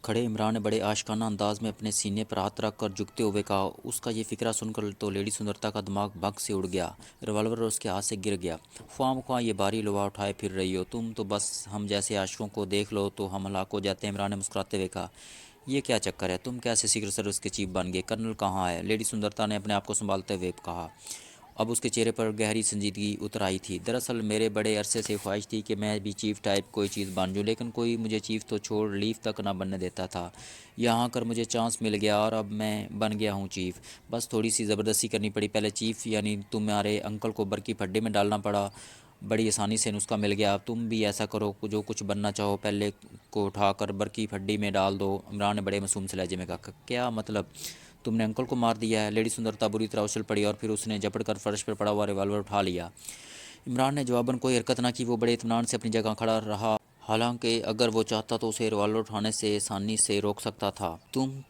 کھڑے عمران نے بڑے عاشقانہ انداز میں اپنے سینے پر ہاتھ رکھ کر جھکتے ہوئے کہا۔ اس کا یہ فقرہ سن کر تو لیڈی سندرتا کا دماغ بھگ سے اڑ گیا، ریوالور اس کے ہاتھ سے گر گیا۔ خواہ مخواہ یہ بھاری لوا اٹھائے پھر رہی ہو تم تو، بس ہم جیسے عاشقوں کو دیکھ لو تو ہم ہلاک ہو جاتے ہیں۔ عمران نے مسکراتے ہوئے کہا، یہ کیا چکر ہے، تم کیسے سیکرٹ سروس کے چیف بن گئے، کرنل کہاں ہے؟ لیڈی سندرتا نے اپنے آپ کو سنبھالتے ہوئے کہا۔ اب اس کے چہرے پر گہری سنجیدگی اتر آئی تھی۔ دراصل میرے بڑے عرصے سے خواہش تھی کہ میں بھی چیف ٹائپ کوئی چیز بن جوں، لیکن کوئی مجھے چیف تو چھوڑ لیف تک نہ بننے دیتا تھا۔ یہاں آ کر مجھے چانس مل گیا اور اب میں بن گیا ہوں چیف۔ بس تھوڑی سی زبردستی کرنی پڑی، پہلے چیف یعنی تمہارے انکل کو برقی پھڈے میں ڈالنا پڑا، بڑی آسانی سے نسخہ مل گیا۔ اب تم بھی ایسا کرو، جو کچھ بننا چاہو پہلے کو اٹھا کر برقی پھڈی میں ڈال دو۔ عمران نے بڑے معصوم سے لہجے میں کہا، کیا مطلب، تم نے انکل کو مار دیا ہے؟ لیڈی سندرتا بری طرح اچھل پڑی اور پھر اس نے جھپٹ کر فرش پر پڑا ہوا ریوالور اٹھا لیا۔ عمران نے جواباً کوئی حرکت نہ کی، وہ بڑے اطمینان سے اپنی جگہ کھڑا رہا، حالانکہ اگر وہ چاہتا تو اسے ریوالور اٹھانے سے آسانی سے روک سکتا تھا۔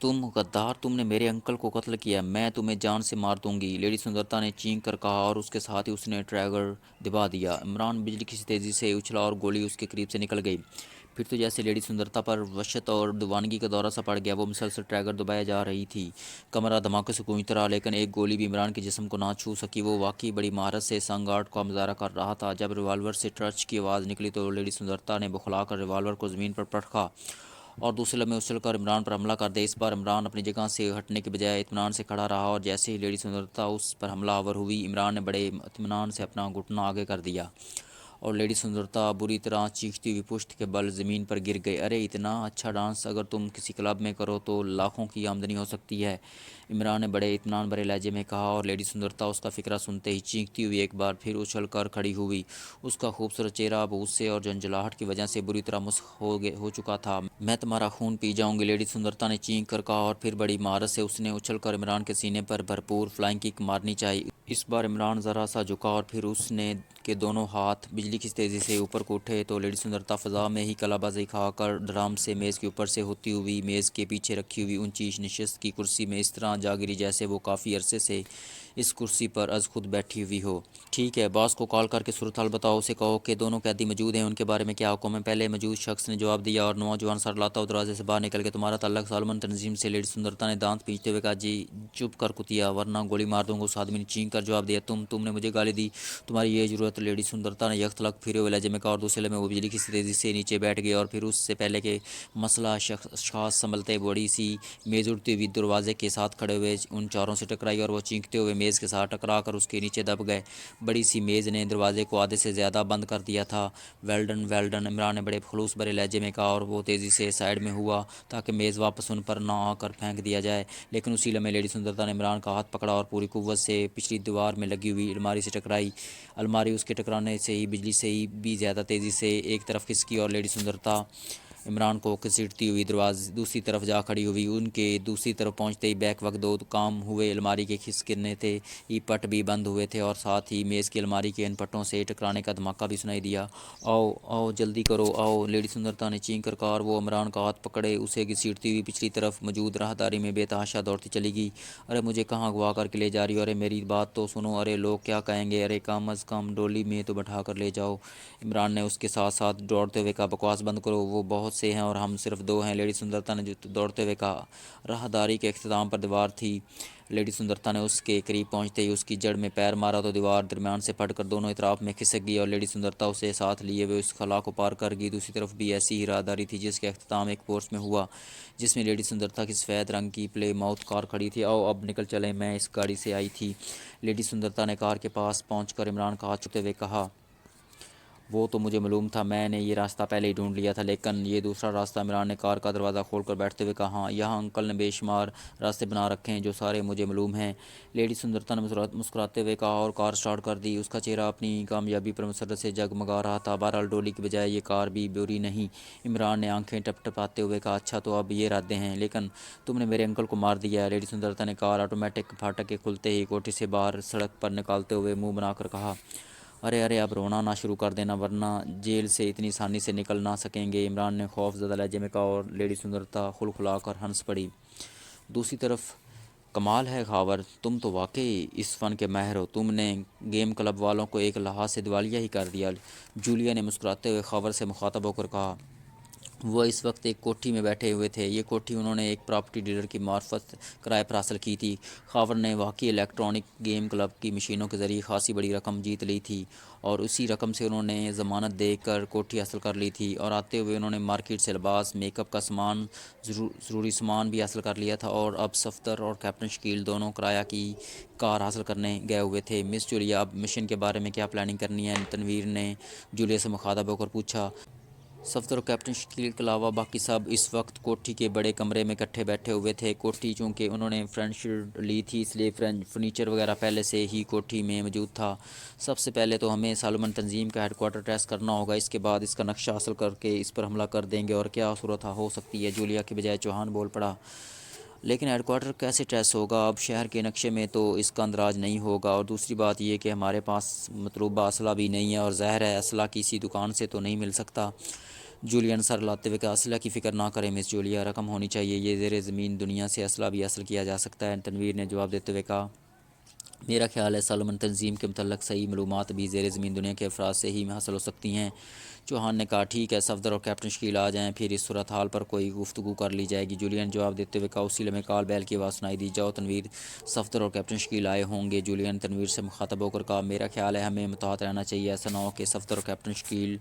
تم غدار، تم نے میرے انکل کو قتل کیا، میں تمہیں جان سے مار دوں گی، لیڈی سندرتا نے چینک کر کہا اور اس کے ساتھ ہی اس نے ٹریگر دبا دیا۔ عمران بجلی کی سی تیزی سے اچھلا اور گولی اس کے قریب سے نکل گئی۔ پھر تو جیسے لیڈی سندرتا پر وحشت اور دیوانگی کا دورہ سا پڑ گیا، وہ مسلسل ٹریگر دبائے جا رہی تھی۔ کمرہ دھماکے سے گونجتا رہا، لیکن ایک گولی بھی عمران کے جسم کو نہ چھو سکی۔ وہ واقعی بڑی مہارت سے سنگ آرٹ کا مظاہرہ کر رہا تھا۔ جب ریوالور سے ٹرچ کی آواز نکلی تو لیڈی سندرتا نے بوکھلا کر ریوالور کو زمین پر پٹکا اور دوسرے لمحے اچھل کر عمران پر حملہ کر دیا۔ اس بار عمران اپنی جگہ سے ہٹنے کے بجائے اطمینان سے کھڑا رہا اور جیسے ہی لیڈی سندرتا اس پر حملہ آور ہوئی، عمران نے بڑے اطمینان سے اپنا گھٹنا آگے کر دیا اور لیڈی سندرتا بری طرح چیختی ہوئی پشت کے بل زمین پر گر گئی۔ ارے اتنا اچھا ڈانس اگر تم کسی کلب میں کرو تو لاکھوں کی آمدنی ہو سکتی ہے، عمران نے بڑے اطمینان بھرے لہجے میں کہا اور لیڈی سندرتا اس کا فقرہ سنتے ہی چیختی ہوئی ایک بار پھر اچھل کر کھڑی ہوئی۔ اس کا خوبصورت چہرہ اب غصے اور جھنجھلاہٹ کی وجہ سے بری طرح مسخ ہو چکا تھا۔ میں تمہارا خون پی جاؤں گی، لیڈی سندرتا نے چینک کر کہا اور پھر بڑی مہارت سے اس نے اچھل کر عمران کے سینے پر بھرپور فلائنگ کک مارنی چاہی۔ اس بار عمران ذرا سا جھکا اور پھر اس نے کے دونوں ہاتھ بجلی کی تیزی سے اوپر کو اٹھے تو لیڈی سندرتا فضا میں ہی کلا بازی کھا کر ڈرام سے میز کے اوپر سے ہوتی ہوئی میز کے پیچھے رکھی ہوئی اونچی نشست کی کرسی میں اس طرح جا گری جیسے وہ کافی عرصے سے اس کرسی پر از خود بیٹھی ہوئی ہو۔ ٹھیک ہے، باس کو کال کر کے صورتحال بتاؤ، اسے کہو کہ دونوں قیدی موجود ہیں، ان کے بارے میں کیا حکم ہے؟ پہلے موجود شخص نے جواب دیا اور نوجوان سر لاتا ہوا دروازے سے باہر نکل گیا۔ تمہارا تعلق سالمن تنظیم سے؟ لیڈی سندرتا نے دانت پیچتے ہوئے کہا۔ جی۔ چپ کر کتیا، ورنہ گولی مار دوں گا، اس آدمی نے چینک کر جواب دیا۔ تم نے مجھے گالی دی، تمہاری یہ ضرورت؟ لیڈی سندرتا نے یک تلک پھرے ہوئے لہجے میں کہا اور دوسرے لمحے وہ بجلی کی تیزی سے نیچے بیٹھ گئی اور پھر اس سے پہلے کہ مسئلہ اشخاص سنبھلتے بڑی سی میز اڑتی ہوئی دروازے کے ساتھ کھڑے ہوئے ان چاروں سے ٹکرائی اور وہ چینکتے ہوئے میز کے ساتھ ٹکرا کر اس کے نیچے دب گئے۔ بڑی سی میز نے دروازے کو آدھے سے زیادہ بند کر دیا تھا۔ ویل ڈن، عمران نے بڑے خلوص بھرے لہجے میں کہا اور وہ تیزی سے سائیڈ میں ہوا تاکہ میز واپس ان پر نہ آ کر پھینک دیا جائے، لیکن اسی لمحے لیڈی سندرتا نے عمران کا ہاتھ پکڑا اور پوری قوت سے پچھلی دیوار میں لگی ہوئی الماری سے ٹکرائی۔ الماری اس کے ٹکرانے سے ہی بجلی سے بھی زیادہ تیزی سے ایک طرف کھسکی اور لیڈی سندرتا عمران کو گھسیٹتی ہوئی دوسری طرف جا کھڑی ہوئی۔ ان کے دوسری طرف پہنچتے ہی بیک وقت دو کام ہوئے، الماری کے کھسکنے تھے ہی پٹ بھی بند ہوئے تھے اور ساتھ ہی میز کی الماری کے ان پٹوں سے ٹکرانے کا دھماکہ بھی سنائی دیا۔ آؤ آؤ جلدی کرو آؤ، لیڈی سندرتا نے چینک کر کہا اور وہ عمران کا ہاتھ پکڑے اسے گھسیٹتی ہوئی پچھلی طرف موجود راہداری میں بے تحاشا دوڑتی چلی گئی۔ ارے مجھے کہاں اغوا کر کے لے جا رہی ہو؟ ارے میری بات تو سنو، ارے لوگ کیا کہیں گے؟ ارے کم از کم ڈولی میں تو بٹھا کر لے جاؤ، عمران نے اس کے ساتھ ساتھ دوڑتے ہوئے کہا۔ بکواس بند کرو، وہ بہت سے ہیں اور ہم صرف دو ہیں، لیڈی سندرتا نے دوڑتے ہوئے کہا۔ راہداری کے اختتام پر دیوار تھی۔ لیڈی سندرتا نے اس کے قریب پہنچتے ہی اس کی جڑ میں پیر مارا تو دیوار درمیان سے پھٹ کر دونوں اطراف میں کھسک گئی اور لیڈی سندرتا اسے ساتھ لیے ہوئے اس خلا کو پار کر گئی۔ دوسری طرف بھی ایسی ہی راہداری تھی جس کا اختتام ایک پورچ میں ہوا جس میں لیڈی سندرتا کی سفید رنگ کی پلے ماؤتھ کار کھڑی تھی۔ آؤ اب نکل چلیں، میں اس گاڑی سے آئی تھی، لیڈی سندرتا نے کار کے پاس پہنچ کر عمران کا ہاتھ چھوتے ہوئے کہا۔ وہ تو مجھے معلوم تھا، میں نے یہ راستہ پہلے ہی ڈھونڈ لیا تھا، لیکن یہ دوسرا راستہ؟ عمران نے کار کا دروازہ کھول کر بیٹھتے ہوئے کہا۔ ہاں، یہاں انکل نے بے شمار راستے بنا رکھے ہیں جو سارے مجھے معلوم ہیں، لیڈی سندرتا نے مسکراتے ہوئے کہا اور کار سٹارٹ کر دی۔ اس کا چہرہ اپنی کامیابی پر مسرت سے جگمگا رہا تھا۔ بہرحال ڈولی کی بجائے یہ کار بھی بری نہیں، عمران نے آنکھیں ٹپ ٹپاتے ہوئے کہا۔ اچھا تو اب یہ ارادے ہیں، لیکن تم نے میرے انکل کو مار دیا ہے، لیڈی سندرتا نے کار آٹومیٹک پھاٹک کے کھلتے ہی کوٹھی سے باہر سڑک پر نکالتے ہوئے منہ بنا کر کہا۔ ارے ارے اب رونا نہ شروع کر دینا ورنہ جیل سے اتنی آسانی سے نکل نہ سکیں گے، عمران نے خوف زدہ لہجے میں کہا اور لیڈی سندرتا کھلکھلا کر ہنس پڑی۔ دوسری طرف کمال ہے خاور، تم تو واقعی اس فن کے ماہر ہو، تم نے گیم کلب والوں کو ایک لحاظ سے دیوالیہ ہی کر دیا، جولیا نے مسکراتے ہوئے خاور سے مخاطب ہو کر کہا۔ وہ اس وقت ایک کوٹھی میں بیٹھے ہوئے تھے۔ یہ کوٹھی انہوں نے ایک پراپرٹی ڈیلر کی معرفت کرائے پر حاصل کی تھی۔ خاور نے واقعی الیکٹرانک گیم کلب کی مشینوں کے ذریعے خاصی بڑی رقم جیت لی تھی اور اسی رقم سے انہوں نے ضمانت دے کر کوٹھی حاصل کر لی تھی، اور آتے ہوئے انہوں نے مارکیٹ سے لباس، میک اپ کا سامان، ضروری سامان بھی حاصل کر لیا تھا، اور اب صفدر اور کیپٹن شکیل دونوں کرایہ کی کار حاصل کرنے گئے ہوئے تھے۔ مس جولیا، اب مشن کے بارے میں کیا پلاننگ کرنی ہے؟ تنویر نے جولیا سے مخاطب ہو کر پوچھا۔ صفدر اور کیپٹن شکیل کے علاوہ باقی سب اس وقت کوٹھی کے بڑے کمرے میں اکٹھے بیٹھے ہوئے تھے۔ کوٹھی چونکہ انہوں نے فرنیچر لی تھی، اس لیے فرنیچر وغیرہ پہلے سے ہی کوٹھی میں موجود تھا۔ سب سے پہلے تو ہمیں سالمن تنظیم کا ہیڈ کوارٹر ٹریس کرنا ہوگا، اس کے بعد اس کا نقشہ حاصل کر کے اس پر حملہ کر دیں گے۔ اور کیا صورت ہو سکتی ہے؟ جولیا کے بجائے چوہان بول پڑا۔ لیکن ہیڈ کوارٹر کیسے ٹریس ہوگا؟ اب شہر کے نقشے میں تو اس کا اندراج نہیں ہوگا، اور دوسری بات یہ کہ ہمارے پاس مطلوبہ اسلحہ بھی نہیں ہے، اور ظاہر ہے اسلحہ کسی دکان سے تو نہیں مل سکتا۔ جولیا نے سر ہلاتے ہوئے کہا، اسلحہ کی فکر نہ کریں مس جولیا، رقم ہونی چاہیے، یہ زیر زمین دنیا سے اسلحہ بھی حاصل کیا جا سکتا ہے۔ تنویر نے جواب دیتے ہوئے کہا، میرا خیال ہے سالمن تنظیم کے متعلق صحیح معلومات بھی زیر زمین دنیا کے افراد سے ہی حاصل ہو سکتی ہیں۔ چوہان نے کہا، ٹھیک ہے، صفدر اور کیپٹن شکیل آ جائیں، پھر اس صورتحال پر کوئی گفتگو کر لی جائے گی۔ جولیا نے جواب دیتے ہوئے کہا، اسی لمحے کال بیل کی آواز سنائی دی، جاؤ تنویر، صفدر اور کیپٹن شکیل آئے ہوں گے۔ جولیا نے تنویر سے مخاطب ہو کر کہا، میرا خیال ہے ہمیں محتاط رہنا چاہیے، ایسا نہ ہو کہ صفدر اور کیپٹن شکیل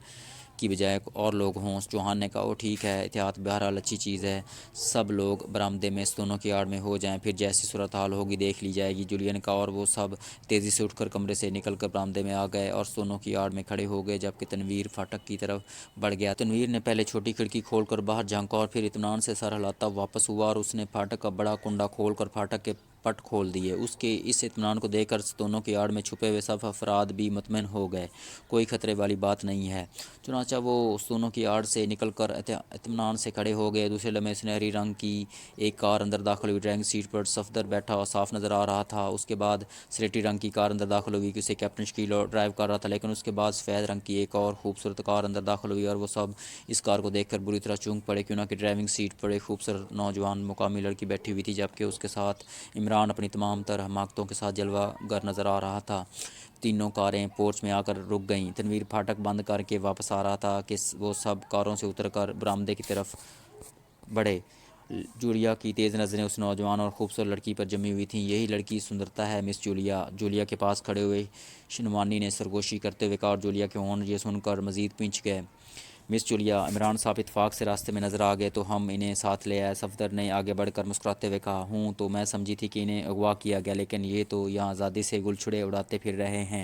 کی بجائے اور لوگ ہوں۔ چوہان نے کہا، وہ ٹھیک ہے، احتیاط بہرحال اچھی چیز ہے، سب لوگ برآمدے میں اس دونوں کی آڑ میں ہو جائیں، پھر جیسی صورتحال ہوگی دیکھ لی جائے گی۔ جولیا نے کہا، اور وہ سب تیزی سے اٹھ کر کمرے سے نکل کر برآمدے میں آ گئے اور دونوں کی آڑ میں کھڑے ہو گئے، جبکہ تنویر پھاٹک کی طرف بڑھ گیا۔ تنویر نے پہلے چھوٹی کھڑکی کھول کر باہر جھانکا اور پھر اطمینان سے سر ہلاتا واپس ہوا، اور اس نے پھاٹک کا بڑا کنڈا کھول کر پھاٹک کے پٹ کھول دیے۔ اس کے اس اطمینان کو دیکھ کر دونوں کی آڑ میں چھپے ہوئے سب افراد بھی مطمئن ہو گئے، کوئی خطرے والی بات نہیں ہے۔ چنانچہ وہ اس دونوں کی آڑ سے نکل کر اطمینان سے کھڑے ہو گئے۔ دوسرے لمحے سنہری رنگ کی ایک کار اندر داخل ہوئی، ڈرائیونگ سیٹ پر صفدر بیٹھا اور صاف نظر آ رہا تھا۔ اس کے بعد سلیٹی رنگ کی کار اندر داخل ہوئی، اسے کیپٹن شکیل ڈرائیو کر رہا تھا، لیکن اس کے بعد سفید رنگ کی ایک اور خوبصورت کار اندر داخل ہوئی، اور وہ سب اس کار کو دیکھ کر بری طرح چونک پڑے، کیوں نہ کہ ڈرائیونگ سیٹ پر ایک خوبصورت نوجوان مقامی لڑکی بیٹھی ہوئی تھی، جبکہ اس کے ساتھ عمران اپنی تمام تر حماقتوں کے ساتھ جلوہ گر نظر آ رہا تھا۔ تینوں کاریں پورچ میں آ کر رک گئیں۔ تنویر پھاٹک بند کر کے واپس آ رہا تھا کہ وہ سب کاروں سے اتر کر برآمدے کی طرف بڑھے۔ جولیا کی تیز نظریں اس نوجوان اور خوبصورت لڑکی پر جمی ہوئی تھیں۔ یہی لڑکی سندرتا ہے مس جولیا، جولیا کے پاس کھڑے ہوئے شنوانی نے سرگوشی کرتے ہوئے کہا، اور جولیا کے ہونٹ یہ سن کر مزید پنچ گئے۔ مس جولیا، عمران صاحب اتفاق سے راستے میں نظر آ گئے تو ہم انہیں ساتھ لے آئے۔ صفدر نے آگے بڑھ کر مسکراتے ہوئے کہا، ہوں تو میں سمجھی تھی کہ انہیں اغوا کیا گیا، لیکن یہ تو یہاں آزادی سے گلچھڑے اڑاتے پھر رہے ہیں۔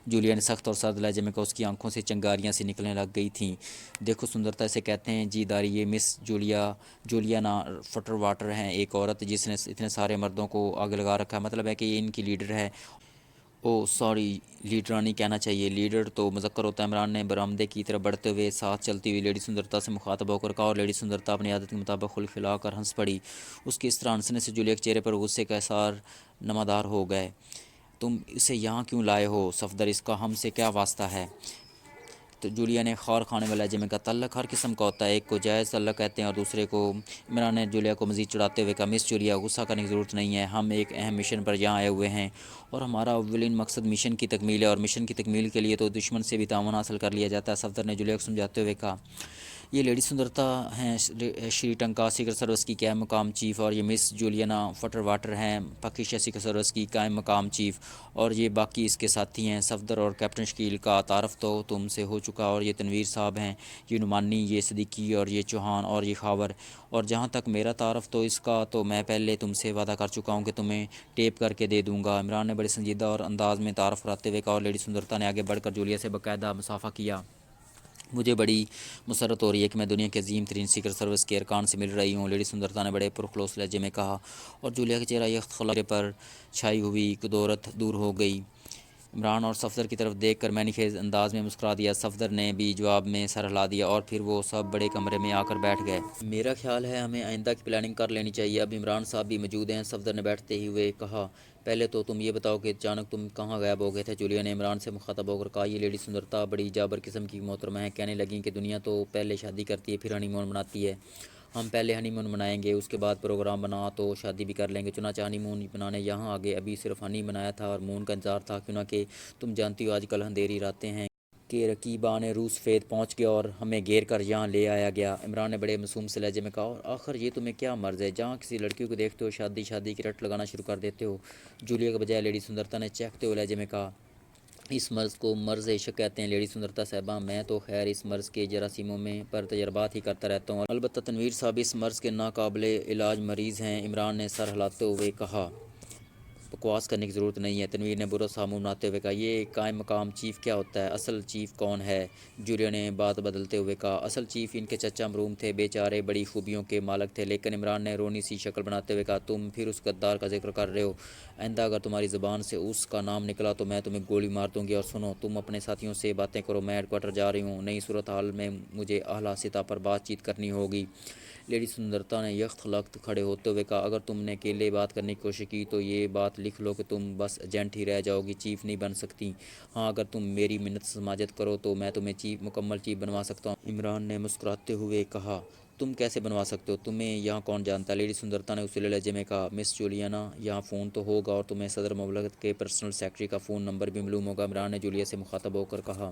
جولیا نے سخت اور سرد لہجے میں کہا، اس کی آنکھوں سے چنگاریاں سی نکلنے لگ گئی تھیں۔ دیکھو سندرتا اسے کہتے ہیں جی داری، یہ مس جولیانا فٹر واٹر ہیں، ایک عورت جس نے اتنے سارے مردوں کو آگے لگا رکھا ہے، مطلب ہے کہ یہ ان کی لیڈر ہے۔ او سوری، لیڈرانی کہنا چاہیے، لیڈر تو مذکر ہوتا ہے۔ عمران نے برآمدے کی طرف بڑھتے ہوئے ساتھ چلتی ہوئی لیڈی سندرتا سے مخاطب ہو کر کہا، اور لیڈی سندرتا اپنی عادت کے مطابق خلق پھیلا کر ہنس پڑی۔ اس کے اس طرح ہنسنے سے جولیا کے چہرے پر غصے کا اثار نمودار ہو گئے۔ تم اسے یہاں کیوں لائے ہو صفدر، اس کا ہم سے کیا واسطہ ہے؟ تو جولیا نے خار کھانے والے لہجے میں کہا، تعلق ہر قسم کا ہوتا ہے، ایک کو جائز تعلق کہتے ہیں اور دوسرے کو۔ عمران نے جولیا کو مزید چڑھاتے ہوئے کہا، مس جولیا، غصہ کرنے کی ضرورت نہیں ہے، ہم ایک اہم مشن پر یہاں آئے ہوئے ہیں، اور ہمارا اولین مقصد مشن کی تکمیل ہے، اور مشن کی تکمیل کے لیے تو دشمن سے بھی تعاون حاصل کر لیا جاتا ہے۔ صفدر نے جولیا کو سمجھاتے ہوئے کہا، یہ لیڈی سندرتا ہیں شری ٹنکا سیکرٹ سروس کی قائم مقام چیف، اور یہ مس جولیانا فٹر واٹر ہیں پاکیشا سیکرٹ سروس کی قائم مقام چیف، اور یہ باقی اس کے ساتھی ہیں۔ صفدر اور کیپٹن شکیل کا تعارف تو تم سے ہو چکا، اور یہ تنویر صاحب ہیں، یہ نعمانی، یہ صدیقی، اور یہ چوہان، اور یہ خاور، اور جہاں تک میرا تعارف تو اس کا تو میں پہلے تم سے وعدہ کر چکا ہوں کہ تمہیں ٹیپ کر کے دے دوں گا۔ عمران نے بڑے سنجیدہ اور انداز میں تعارف کراتے ہوئے کہا، اور لیڈی سندرتا نے آگے بڑھ کر جولیا سے باقاعدہ مصافحہ کیا۔ مجھے بڑی مسرت ہو رہی ہے کہ میں دنیا کے عظیم ترین سیکرٹ سروس کے ارکان سے مل رہی ہوں، لیڈی سندرتا نے بڑے پرخلوص لہجے میں کہا، اور جولیا کے چہرہ یک خلق پر چھائی ہوئی کدورت دور ہو گئی۔ عمران اور صفدر کی طرف دیکھ کر معنی خیز انداز میں مسکرا دیا۔ صفدر نے بھی جواب میں سر ہلا دیا، اور پھر وہ سب بڑے کمرے میں آ کر بیٹھ گئے۔ میرا خیال ہے ہمیں آئندہ کی پلاننگ کر لینی چاہیے، اب عمران صاحب بھی موجود ہیں، صفدر نے بیٹھتے ہی ہوئے کہا۔ پہلے تو تم یہ بتاؤ کہ اچانک تم کہاں غائب ہو گئے تھے؟ جولیا نے عمران سے مخاطب ہو کر کہا، یہ لیڈی سندرتا بڑی جابر قسم کی محترمہ ہیں، کہنے لگیں کہ دنیا تو پہلے شادی کرتی ہے پھر ہنی مون مناتی ہے، ہم پہلے ہنی مون منائیں گے، اس کے بعد پروگرام بنا تو شادی بھی کر لیں گے۔ چنانچہ ہنی مون منانے یہاں آگے، ابھی صرف ہنی منایا تھا اور مون کا انتظار تھا، کیوں نہ کہ تم جانتی ہو آج کل اندھیری راتیں ہیں۔ کہ رقیبان روس فید پہنچ گیا اور ہمیں گھیر کر یہاں لے آیا گیا۔ عمران نے بڑے معصوم سے لہجے میں کہا، اور آخر یہ تمہیں کیا مرض ہے؟ جہاں کسی لڑکی کو دیکھتے ہو شادی کی رٹ لگانا شروع کر دیتے ہو۔ جولیا کے بجائے لیڈی سندرتا نے چہکتے ہوئے لہجے میں کہا، اس مرض کو مرض عشق کہتے ہیں لیڈی سندرتا صاحبہ۔ میں تو خیر اس مرض کے جراثیموں میں پر تجربات ہی کرتا رہتا ہوں، البتہ تنویر صاحب اس مرض کے ناقابل علاج مریض ہیں۔ عمران نے سر ہلاتے ہوئے کہا، بکواس کرنے کی ضرورت نہیں ہے۔ تنویر نے برا سا منہ بناتے ہوئے کہا، یہ قائم مقام چیف کیا ہوتا ہے؟ اصل چیف کون ہے؟ جولیا نے بات بدلتے ہوئے کہا، اصل چیف ان کے چچا مرحوم تھے، بیچارے بڑی خوبیوں کے مالک تھے۔ لیکن عمران نے رونی سی شکل بناتے ہوئے کہا، تم پھر اس غدار کا ذکر کر رہے ہو؟ آئندہ اگر تمہاری زبان سے اس کا نام نکلا تو میں تمہیں گولی مار دوں گی۔ اور سنو، تم اپنے ساتھیوں سے باتیں کرو، میں ہیڈ کوارٹر جا رہی ہوں، نئی صورتحال میں مجھے اعلیٰ سطح پر بات چیت کرنی ہوگی۔ لیڈی سندرتا نے یکت لخت کھڑے ہوتے ہوئے کہا، اگر تم نے اکیلے بات کرنے کی کوشش کی تو یہ بات لکھ لو کہ تم بس ایجنٹ ہی رہ جاؤ گی، چیف نہیں بن سکتی۔ ہاں، اگر تم میری منت سماجت کرو تو میں تمہیں مکمل چیف بنوا سکتا ہوں۔ عمران نے مسکراتے ہوئے کہا، تم کیسے بنوا سکتے ہو؟ تمہیں یہاں کون جانتا ہے؟ لیڈی سندرتا نے اصیلے لہجے میں کہا، مس جولیانا، یہاں فون تو ہوگا اور تمہیں صدر مملکت کے پرسنل سیکرٹری کا فون نمبر بھی معلوم ہوگا۔ عمران نے جولیا سے مخاطب ہو کر کہا،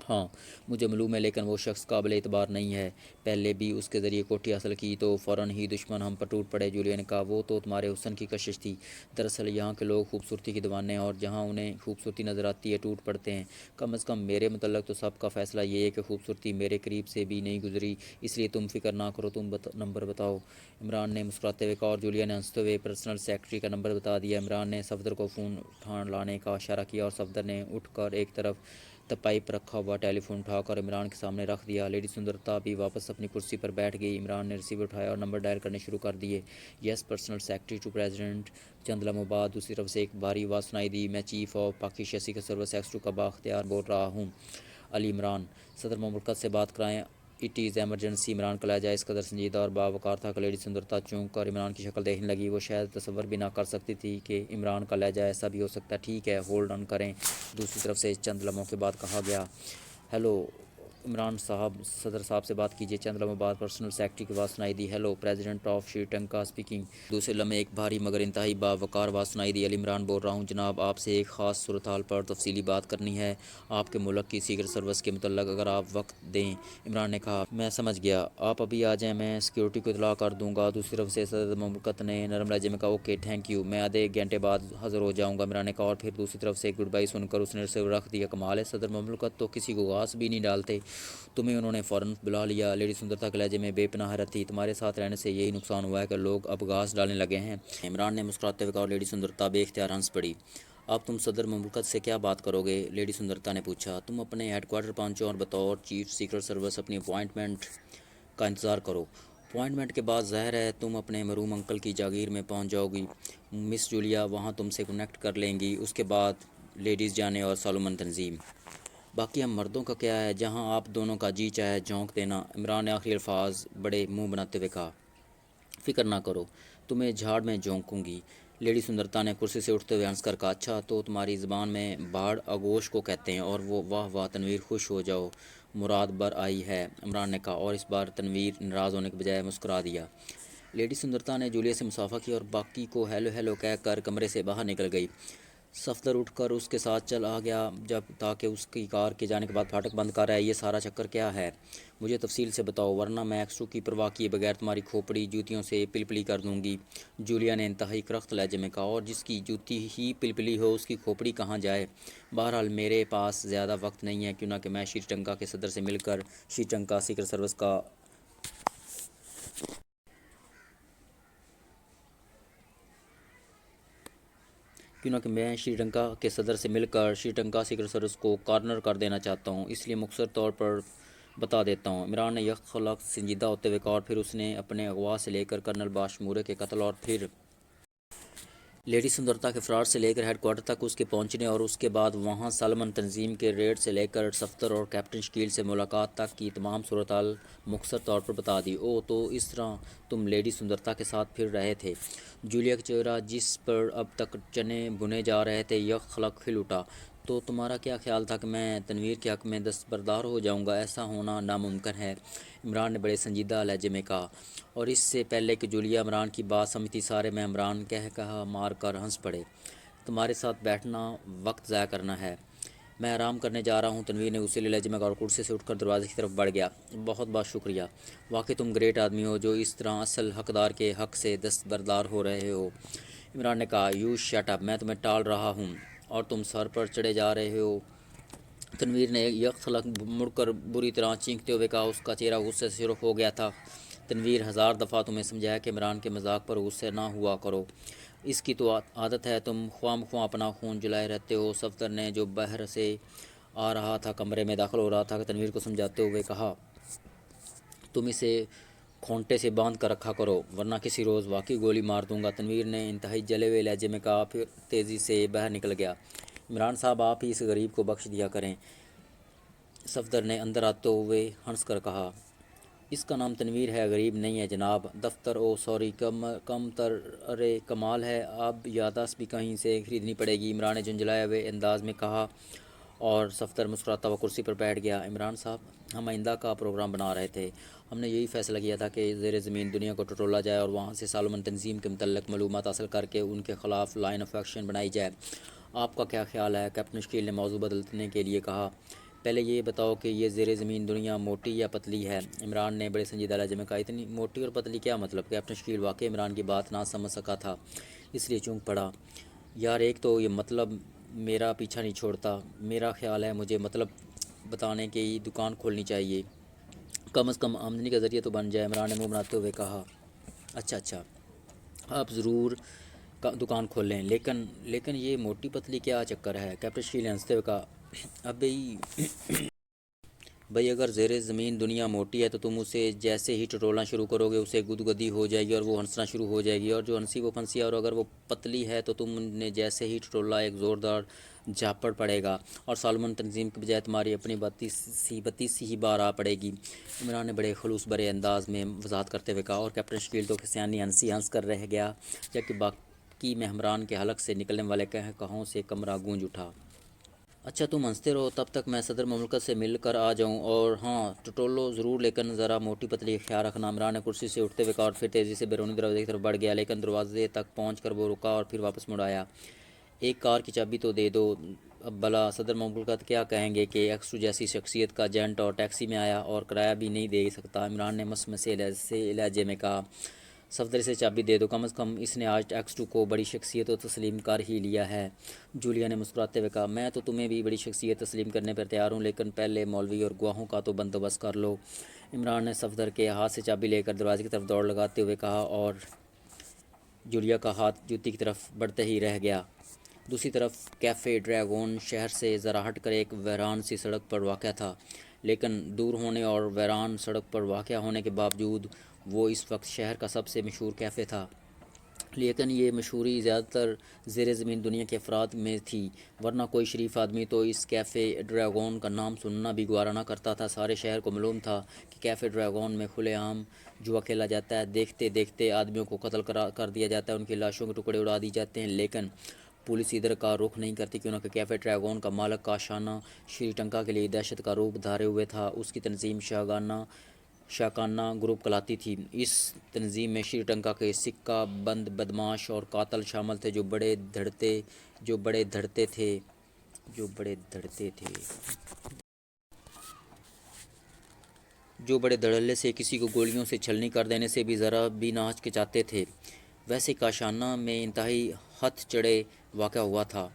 ہاں مجھے معلوم ہے، لیکن وہ شخص قابل اعتبار نہیں ہے۔ پہلے بھی اس کے ذریعے کوٹھی حاصل کی تو فوراً ہی دشمن ہم پر ٹوٹ پڑے۔ جولیا نے کہا، وہ تو تمہارے حسن کی کشش تھی۔ دراصل یہاں کے لوگ خوبصورتی کے دیوانے ہیں اور جہاں انہیں خوبصورتی نظر آتی ہے ٹوٹ پڑتے ہیں۔ کم از کم میرے متعلق تو سب کا فیصلہ یہ ہے کہ خوبصورتی میرے قریب سے بھی نہیں گزری، اس لیے تم فکر نہ کرو، تم نمبر بتاؤ۔ عمران نے مسکراتے ہوئے کہا، اور جولیا نے ہنستے ہوئے پرسنل سیکرٹری کا نمبر بتا دیا۔ عمران نے صفدر کو فون اٹھا لانے کا اشارہ کیا اور صفدر نے اٹھ کر ایک طرف تپائی پر رکھا ہوا ٹیلی فون اٹھا کر عمران کے سامنے رکھ دیا۔ لیڈی سندرتا بھی واپس اپنی کرسی پر بیٹھ گئی۔ عمران نے ریسیور اٹھایا اور نمبر ڈائل کرنے شروع کر دیے۔ یس، پرسنل سیکرٹری ٹو پریزیڈنٹ۔ چند لمحوں بعد دوسری طرف سے ایک بھاری آواز سنائی دی، میں چیف آف پاکی سیکرٹ سروس ایکس 2 کا بااختیار بول رہا ہوں، علی عمران۔ صدر مملکت سے بات کرائیں، اٹ از ایمرجنسی۔ عمران کا لہجہ اس قدر سنجیدہ اور باوقار تھا کہ لیڈی سندرتا چونک کر عمران کی شکل دیکھنے لگی۔ وہ شاید تصور بھی نہ کر سکتی تھی کہ عمران کا لہجہ ایسا بھی ہو سکتا ہے۔ ٹھیک ہے، ہولڈ آن کریں۔ دوسری طرف سے چند لمحوں کے بعد کہا گیا، ہیلو عمران صاحب، صدر صاحب سے بات کیجیے۔ چند لمحوں بعد پرسنل سیکرٹری کی آواز سنائی دی، hello, president of Sri Lanka speaking. دوسرے لمحے ایک بھاری مگر انتہائی باوقار آواز سنائی دی، علی عمران بول رہا ہوں جناب، آپ سے ایک خاص صورتحال پر تفصیلی بات کرنی ہے، آپ کے ملک کی سیکرٹ سروس کے متعلق، اگر آپ وقت دیں۔ عمران نے کہا، میں سمجھ گیا، آپ ابھی آ جائیں، میں سیکورٹی کو اطلاع کر دوں گا۔ دوسری طرف سے صدر مملکت نے نرم لہجے میں کہا، اوکے، تھینک یو، میں آدھے گھنٹے بعد حاضر ہو جاؤں گا۔ عمران نے کہا، اور پھر دوسری طرف سے گڈ بائی سن کر اس نے ریسیور رکھ دیا۔ کمال ہے، صدر مملکت تو کسی کو گھاس بھی نہیں ڈالتے، تمہیں انہوں نے فوراً بلا لیا۔ لیڈی سندرتا کے لہجے میں بے پناہ حیرت تھی، تمہارے ساتھ رہنے سے یہی نقصان ہوا ہے کہ لوگ اب گھاس ڈالنے لگے ہیں۔ عمران نے مسکراتے ہوئے کہا، اور لیڈی سندرتا بے اختیار ہنس پڑی۔ اب تم صدر مملکت سے کیا بات کرو گے؟ لیڈی سندرتا نے پوچھا، تم اپنے ہیڈ کوارٹر پہنچو اور بطور چیف سیکرٹ سروس اپنی اپوائنٹمنٹ کا انتظار کرو۔ اپوائنٹمنٹ کے بعد ظاہر ہے تم اپنے مرحوم انکل کی جاگیر میں پہنچ جاؤ گی، مس جولیا وہاں تم سے کنیکٹ کر لیں گی، اس کے بعد لیڈیز جانے اور سالومن تنظیم۔ باقی ہم مردوں کا کیا ہے، جہاں آپ دونوں کا جی چاہے جھونک دینا۔ عمران نے آخری الفاظ بڑے منہ بناتے ہوئے کہا، فکر نہ کرو، تمہیں جھاڑ میں جھونکوں گی۔ لیڈی سندرتا نے کرسی سے اٹھتے ہوئے ہنس کر کہا، اچھا، تو تمہاری زبان میں باڑ آغوش کو کہتے ہیں، اور وہ واہ واہ تنویر، خوش ہو جاؤ، مراد بر آئی ہے۔ عمران نے کہا، اور اس بار تنویر ناراض ہونے کے بجائے مسکرا دیا۔ لیڈی سندرتا نے جولیا سے مصافحہ کیا اور باقی کو ہیلو ہیلو کہہ کر کمرے سے باہر نکل گئی۔ صفدر اٹھ کر اس کے ساتھ چل آ گیا تاکہ اس کی کار کے جانے کے بعد پھاٹک بند کر آئے۔ یہ سارا چکر کیا ہے؟ مجھے تفصیل سے بتاؤ، ورنہ میں ایکس 2 کی پرواہ کیے بغیر تمہاری کھوپڑی جوتیوں سے پلپلی کر دوں گی۔ جولیا نے انتہائی کرخت لہجے میں کہا، اور جس کی جوتی ہی پلپلی ہو اس کی کھوپڑی کہاں جائے؟ بہرحال میرے پاس زیادہ وقت نہیں ہے، کیوں نہ کہ میں شری لنکا کے صدر سے مل کر شری لنکا سیکرٹ سروس کا شری لنکا سیکرٹ سروس کو کارنر کر دینا چاہتا ہوں، اس لیے مختصر طور پر بتا دیتا ہوں۔ عمران نے یک خلق سنجیدہ ہوتے ہوئے کہا، اور پھر اس نے اپنے اغوا سے لے کر کرنل باشمورے کے قتل اور پھر لیڈی سندرتا کے فرار سے لے کر ہیڈ کوارٹر تک اس کے پہنچنے اور اس کے بعد وہاں سالمن تنظیم کے ریڈ سے لے کر صفدر اور کیپٹن شکیل سے ملاقات تک کی تمام صورتحال مختصر طور پر بتا دی۔ اوہ، تو اس طرح تم لیڈی سندرتا کے ساتھ پھر رہے تھے؟ جولیا کا چہرہ، جس پر اب تک چنے بنے جا رہے تھے، یک خلق کھل اٹھا۔ تو تمہارا کیا خیال تھا کہ میں تنویر کے حق میں دستبردار ہو جاؤں گا؟ ایسا ہونا ناممکن ہے، عمران نے بڑے سنجیدہ لہجے میں کہا۔ اور اس سے پہلے کہ جولیا عمران کی بات سمجھتی، سارے میں عمران کہہ مار کر ہنس پڑے۔ تمہارے ساتھ بیٹھنا وقت ضائع کرنا ہے، میں آرام کرنے جا رہا ہوں، تنویر نے اسی لہجے میں اور کرسی سے اٹھ کر دروازے کی طرف بڑھ گیا۔ بہت بہت شکریہ، واقعی تم گریٹ آدمی ہو جو اس طرح اصل حقدار کے حق سے دستبردار ہو رہے ہو۔ عمران نے کہا، یو شٹ اپ، میں تمہیں ٹال رہا ہوں اور تم سر پر چڑھے جا رہے ہو۔ تنویر نے یک تھلک مڑ کر بری طرح چینکتے ہوئے کہا، اس کا چہرہ غصے سے سرخ ہو گیا تھا۔ تنویر، 1000 دفعہ تمہیں سمجھایا کہ عمران کے مذاق پر غصے نہ ہوا کرو، اس کی تو عادت ہے، تم خواہ مخواہ اپنا خون جلائے رہتے ہو۔ صفدر نے جو باہر سے آ رہا تھا کمرے میں داخل ہو رہا تھا، تنویر کو سمجھاتے ہوئے کہا، تم اسے کھونٹے سے باندھ کر رکھا کرو ورنہ کسی روز واقعی گولی مار دوں گا۔ تنویر نے انتہائی جلے ہوئے لہجے میں کہا، پھر تیزی سے باہر نکل گیا۔ عمران صاحب، آپ ہی اس غریب کو بخش دیا کریں، صفدر نے اندر آتے ہوئے ہنس کر کہا۔ اس کا نام تنویر ہے، غریب نہیں ہے جناب۔ دفتر، او سوری، کم تر، ارے کمال ہے، اب یادداشت بھی کہیں سے خریدنی پڑے گی، عمران نے جھنجھلائے ہوئے انداز میں کہا، اور صفدر مسکراتا ہوا کرسی پر بیٹھ گیا۔ عمران صاحب، ہم آئندہ کا پروگرام بنا رہے تھے، ہم نے یہی فیصلہ کیا تھا کہ زیر زمین دنیا کو ٹٹولا جائے اور وہاں سے سالمن تنظیم کے متعلق معلومات حاصل کر کے ان کے خلاف لائن آف ایکشن بنائی جائے۔ آپ کا کیا خیال ہے؟ کیپٹن شکیل نے موضوع بدلنے کے لیے کہا۔ پہلے یہ بتاؤ کہ یہ زیر زمین دنیا موٹی یا پتلی ہے؟ عمران نے بڑے سنجیدہ لہجے میں کہا، اتنی موٹی اور پتلی کیا مطلب؟ کیپٹن شکیل واقعی عمران کی بات نہ سمجھ سکا تھا، اس لیے چونک پڑا۔ یار، ایک تو یہ مطلب میرا پیچھا نہیں چھوڑتا، میرا خیال ہے مجھے مطلب بتانے کی دکان کھولنی چاہیے، کم از کم آمدنی کا ذریعہ تو بن جائے۔ عمران نے منہ بناتے ہوئے کہا، اچھا، آپ ضرور دکان کھول لیں، لیکن یہ موٹی پتلی کیا چکر ہے؟ کیپٹن شکیل نے ہنستے ہوئے کہا، بھئی اگر زیر زمین دنیا موٹی ہے تو تم اسے جیسے ہی ٹٹولنا شروع کرو گے اسے گدگدی ہو جائے گی اور وہ ہنسنا شروع ہو جائے گی، اور جو ہنسی وہ پھنسی، اور اگر وہ پتلی ہے تو تم نے جیسے ہی ٹٹولا ایک زوردار جھاپڑ پڑے گا اور سالمن تنظیم کے بجائے تمہاری اپنی بتیسی ہی بار آ پڑے گی۔ عمران نے بڑے خلوص بھرے انداز میں وضاحت کرتے ہوئے کہا، اور کیپٹن شکیل تو کھسیانی ہنسی ہنس کر رہ گیا، جبکہ باقی مہمران کے حلق سے نکلنے والے کہوں سے کمرہ گونج اٹھا۔ اچھا، تم ہنستے رہو تب تک میں صدر مملکت سے مل کر آ جاؤں، اور ہاں ٹٹولو ضرور لیکن ذرا موٹی پتلی کا خیال رکھنا۔ عمران نے کرسی سے اٹھتے ہوئے کہا اور پھر تیزی سے بیرونی دروازے کی طرف بڑھ گیا، لیکن دروازے تک پہنچ کر وہ رکا اور پھر واپس مڑ آیا۔ ایک کار کی چابی تو دے دو، اب بھلا صدر مملکت کیا کہیں گے کہ ایکسٹو جیسی شخصیت کا ایجنٹ اور ٹیکسی میں آیا اور کرایہ بھی نہیں دے سکتا؟ عمران نے مسمسے لہجے میں کہا، صفدر سے چابی دے دو، کم از کم اس نے آج ایکسٹو کو بڑی شخصیت تسلیم کر ہی لیا ہے۔ جولیا نے مسکراتے ہوئے کہا، میں تو تمہیں بھی بڑی شخصیت تسلیم کرنے پر تیار ہوں، لیکن پہلے مولوی اور گواہوں کا تو بندوبست کر لو۔ عمران نے صفدر کے ہاتھ سے چابی لے کر دروازے کی طرف دوڑ لگاتے ہوئے کہا، اور جولیا کا ہاتھ جوتی کی طرف بڑھتے ہی رہ گیا۔ دوسری طرف کیفے ڈریگون شہر سے ذرا ہٹ کر ایک ویران سی سڑک پر واقع تھا، لیکن دور ہونے اور ویران سڑک پر واقع ہونے کے باوجود وہ اس وقت شہر کا سب سے مشہور کیفے تھا۔ لیکن یہ مشہوری زیادہ تر زیر زمین دنیا کے افراد میں تھی، ورنہ کوئی شریف آدمی تو اس کیفے ڈریگون کا نام سننا بھی گوارا نہ کرتا تھا۔ سارے شہر کو معلوم تھا کہ کیفے ڈریگون میں کھلے عام جوا کھیلا جاتا ہے، دیکھتے دیکھتے آدمیوں کو قتل کر دیا جاتا ہے، ان کی لاشوں کے ٹکڑے اڑا دیے جاتے ہیں، لیکن پولیس ادھر کا رخ نہیں کرتی، کیونکہ کیفے ڈریگون کا مالک کاشانہ شری ٹنکا کے لیے دہشت کا روپ دھارے ہوئے تھا۔ اس کی تنظیم شاکانہ گروپ کہلاتی تھی۔ اس تنظیم میں شری ٹنکا کے سکہ بند بدماش اور قاتل شامل تھے، جو بڑے دھڑلے سے کسی کو گولیوں سے چھلنی کر دینے سے بھی ذرا بھی نہ ہچکچاتے تھے۔ ویسے کاشانہ میں انتہائی ہتھ چڑھے واقع ہوا تھا۔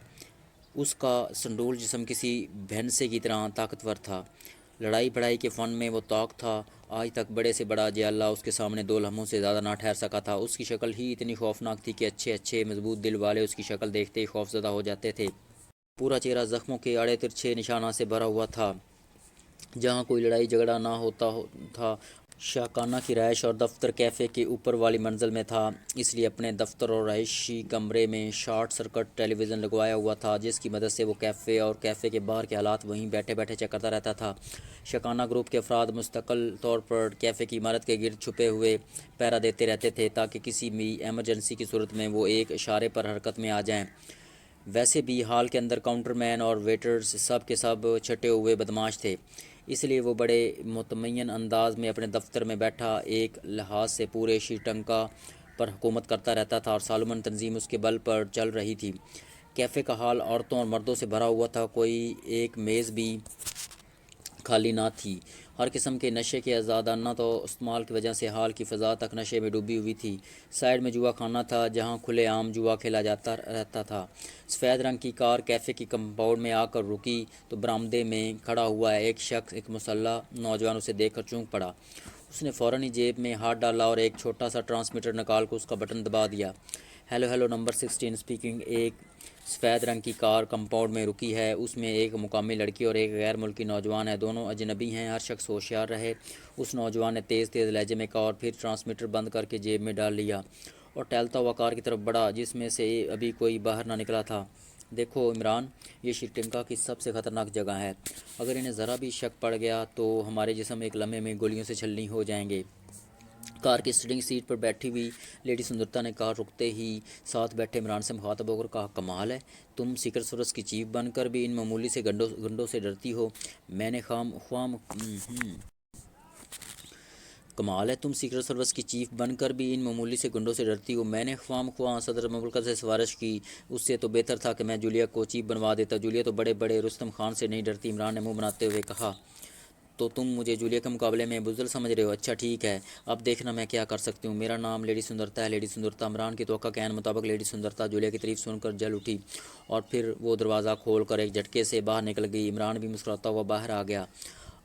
اس کا سنڈول جسم کسی بھینسے کی طرح طاقتور تھا، لڑائی بڑھائی کے فن میں وہ طاق تھا، آج تک بڑے سے بڑا جیلہ اس کے سامنے 2 لمحوں سے زیادہ نہ ٹھہر سکا تھا۔ اس کی شکل ہی اتنی خوفناک تھی کہ اچھے مضبوط دل والے اس کی شکل دیکھتے ہی خوفزدہ ہو جاتے تھے۔ پورا چہرہ زخموں کے آڑے ترچھے نشانات سے بھرا ہوا تھا، جہاں کوئی لڑائی جھگڑا نہ ہوتا تھا۔ شاکانہ کی رہائش اور دفتر کیفے کے اوپر والی منزل میں تھا، اس لیے اپنے دفتر اور رہائشی کمرے میں شارٹ سرکٹ ٹیلی ویژن لگوایا ہوا تھا، جس کی مدد سے وہ کیفے اور کیفے کے باہر کے حالات وہیں بیٹھے بیٹھے چیک کرتا رہتا تھا۔ شاکانہ گروپ کے افراد مستقل طور پر کیفے کی عمارت کے گرد چھپے ہوئے پہرا دیتے رہتے تھے، تاکہ کسی بھی ایمرجنسی کی صورت میں وہ ایک اشارے پر حرکت میں آ جائیں۔ ویسے بھی ہال کے اندر کاؤنٹر مین اور ویٹرز سب کے سب چھٹے ہوئے بدماش تھے، اس لیے وہ بڑے مطمئن انداز میں اپنے دفتر میں بیٹھا ایک لحاظ سے پورے شری ٹنکا پر حکومت کرتا رہتا تھا، اور سالمن تنظیم اس کے بل پر چل رہی تھی۔ کیفے کا حال عورتوں اور مردوں سے بھرا ہوا تھا، کوئی ایک میز بھی خالی نہ تھی۔ ہر قسم کے نشے کے آزادانہ تو استعمال کی وجہ سے حال کی فضا تک نشے میں ڈوبی ہوئی تھی۔ سائیڈ میں جوا خانہ تھا جہاں کھلے عام جوا کھیلا جاتا رہتا تھا۔ سفید رنگ کی کار کیفے کی کمپاؤنڈ میں آ کر رکی تو برآمدے میں کھڑا ہوا ایک شخص، ایک مسلح نوجوان اسے دیکھ کر چونک پڑا۔ اس نے فوراً ہی جیب میں ہاتھ ڈالا اور ایک چھوٹا سا ٹرانسمیٹر نکال کر اس کا بٹن دبا دیا۔ Hello hello, number 16 speaking. ایک سفید رنگ کی کار کمپاؤنڈ میں رکی ہے، اس میں ایک مقامی لڑکی اور ایک غیر ملکی نوجوان ہے، دونوں اجنبی ہیں۔ ہر شخص ہوشیار رہے، اس نوجوان نے تیز تیز لہجے میں کہا اور پھر ٹرانسمیٹر بند کر کے جیب میں ڈال لیا اور ٹہلتا ہوا کار کی طرف بڑھا جس میں سے ابھی کوئی باہر نہ نکلا تھا۔ دیکھو عمران، یہ شری لنکا کی سب سے خطرناک جگہ ہے، اگر انہیں ذرا بھی شک پڑ گیا تو ہمارے جسم ایک لمحے میں گولیوں سے چھلنی ہو جائیں گے۔ کار کی اسٹیئرنگ سیٹ پر بیٹھی ہوئی لیڈی سندرتا نے کار رکتے ہی ساتھ بیٹھے عمران سے مخاطب ہو کر کہا، کمال ہے، تم سیکرٹ سروس کی چیف بن کر بھی ان معمولی سے گنڈوں سے ڈرتی ہو۔ میں نے کمال ہے، تم سیکرٹ سروس کی چیف بن کر بھی ان معمولی سے گنڈوں سے ڈرتی ہو۔ میں نے خواہ مخواہ صدر مملکت سے سفارش کی، اس سے تو بہتر تھا کہ میں جولیا کو چیف بنوا دیتا۔ جولیا تو بڑے بڑے رستم خان سے نہیں ڈرتی۔ عمران نے منہ بناتے ہوئے کہا، تو تم مجھے جولیا کے مقابلے میں بزدل سمجھ رہے ہو؟ اچھا ٹھیک ہے، اب دیکھنا میں کیا کر سکتی ہوں۔ میرا نام لیڈی سندرتا ہے۔ لیڈی سندرتا؟ عمران کی توقع کے عین مطابق لیڈی سندرتا جولیا کی تعریف سن کر جل اٹھی اور پھر وہ دروازہ کھول کر ایک جھٹکے سے باہر نکل گئی۔ عمران بھی مسکراتا ہوا باہر آ گیا۔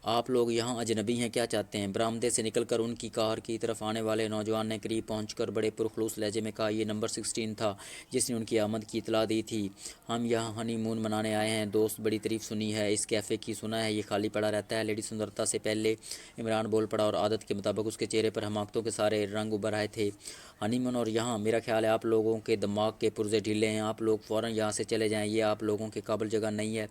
آپ لوگ یہاں اجنبی ہیں، کیا چاہتے ہیں؟ برآمدے سے نکل کر ان کی کار کی طرف آنے والے نوجوان نے قریب پہنچ کر بڑے پرخلوص لہجے میں کہا، یہ نمبر 16 تھا جس نے ان کی آمد کی اطلاع دی تھی۔ ہم یہاں ہنی مون منانے آئے ہیں۔ دوست، بڑی تعریف سنی ہے اس کیفے کی، سنا ہے یہ خالی پڑا رہتا ہے۔ لیڈی سندرتا سے پہلے عمران بول پڑا اور عادت کے مطابق اس کے چہرے پر حماقتوں کے سارے رنگ ابھر آئے تھے۔ ہنی مون اور یہاں؟ میرا خیال ہے آپ لوگوں کے دماغ کے پرزے ڈھیلے ہیں، آپ لوگ فوراً یہاں سے چلے جائیں، یہ آپ لوگوں کے قابل جگہ نہیں ہے۔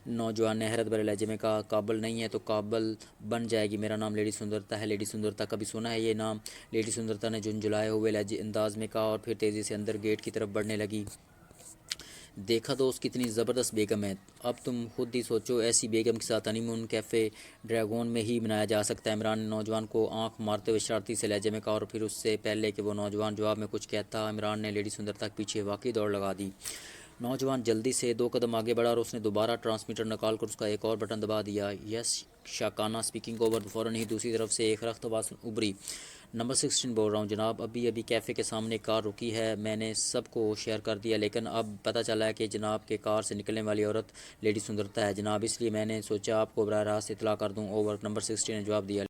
نوجوان نے حیرت بھرے لہجے میں کہا، قابل نہیں ہے تو قابل بن جائے گی۔ میرا نام لیڈی سندرتا ہے۔ لیڈی سندرتا؟ کبھی سنا ہے یہ نام؟ لیڈی سندرتا نے جھنجھلائے ہوئے انداز میں کہا اور پھر تیزی سے اندر گیٹ کی طرف بڑھنے لگی۔ دیکھا دوست، کتنی زبردست بیگم ہے، اب تم خود ہی سوچو، ایسی بیگم کے ساتھ ہنی مون کیفے ڈریگون میں ہی منایا جا سکتا ہے۔ عمران نے نوجوان کو آنکھ مارتے ہوئے شرارتی سے لہجے میں کہا اور پھر اس سے پہلے کہ وہ نوجوان جواب میں کچھ کہتا، عمران نے لیڈی سندرتا کے پیچھے واقعی دوڑ لگا دی۔ نوجوان جلدی سے 2 قدم آگے بڑھا اور اس نے دوبارہ ٹرانسمیٹر نکال کر اس کا ایک اور بٹن دبا دیا۔ یس شاکانہ اسپیکنگ اوور۔ فوراً ہی دوسری طرف سے ایک رخت آواز ابھری، نمبر 16 بول رہا ہوں جناب، ابھی کیفے کے سامنے کار رکی ہے، میں نے سب کو شیئر کر دیا، لیکن اب پتہ چلا ہے کہ جناب کے کار سے نکلنے والی عورت لیڈی سندرتا ہے جناب، اس لیے میں نے سوچا آپ کو براہ راست اطلاع کر دوں۔ اوور، نمبر 16 نے جواب دیا۔